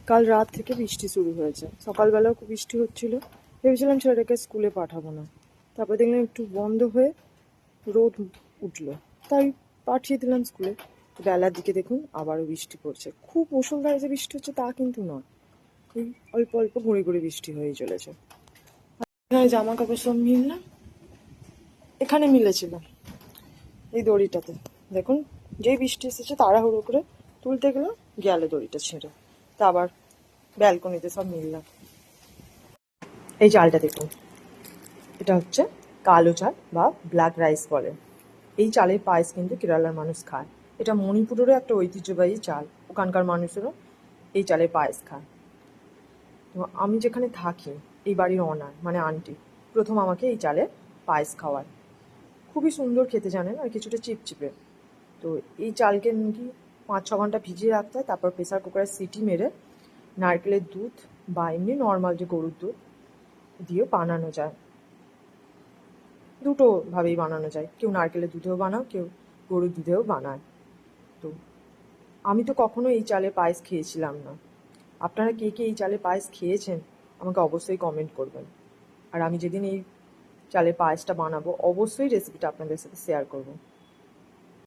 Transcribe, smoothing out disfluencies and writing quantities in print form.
কাল রাত থেকে বৃষ্টি শুরু হয়েছে, সকালবেলাও খুব বৃষ্টি হচ্ছিল। ভেবেছিলাম ছেলেটাকে স্কুলে পাঠাবো না, তারপর দেখলাম একটু বন্ধ হয়ে রোদ উঠলো, তাই পাঠিয়ে দিলাম স্কুলে। বেলার দিকে দেখুন আবারও বৃষ্টি পড়ছে। খুব মুষলধারে যে বৃষ্টি হচ্ছে তা কিন্তু নয়, এই অল্প অল্প গুঁড়ি গুঁড়ি বৃষ্টি হয়ে চলেছে। এখানে জামা কাপড় সব মিললাম, এখানে মিলেছিল এই দড়িটাতে। দেখুন যেই বৃষ্টি এসেছে তাড়াহুড়ো করে তুলতে গেলাম, গেল দড়িটা ছেড়ে। তা আবার ব্যালকনিতে সব মিললাম। এই চালটা দেখুন, এটা হচ্ছে কালো চাল বা ব্ল্যাক রাইস বলে। এই চালের পায়েস কিন্তু কেরালার মানুষ খায়। এটা মণিপুরেরও একটা ঐতিহ্যবাহী চাল, ওখানকার মানুষেরও এই চালের পায়েস খায়। তো আমি যেখানে থাকি, এই বাড়ির অনার মানে আন্টি প্রথম আমাকে এই চালের পায়েস খাওয়ায়। খুবই সুন্দর খেতে জানেন, আর কিছুটা চিপচিপে। তো এই চালকে নাকি 5-6 ঘন্টা ভিজিয়ে রাখতে হয়, তারপর প্রেসার কুকারে সিটি মেরে নারকেলের দুধ বা এমনি নর্মাল যে গরুর দুধ দিয়েও বানানো যায়। দুটোভাবেই বানানো যায়, কেউ নারকেলের দুধেও বানাও, কেউ গরুর দুধেও বানায়। তো আমি তো কখনো এই চালের পায়েস খেয়েছিলাম না। আপনারা কে কে এই চালের পায়েস খেয়েছেন আমাকে অবশ্যই কমেন্ট করবেন। আর আমি যেদিন এই চালের পায়েসটা বানাবো অবশ্যই রেসিপিটা আপনাদের সাথে শেয়ার করবো।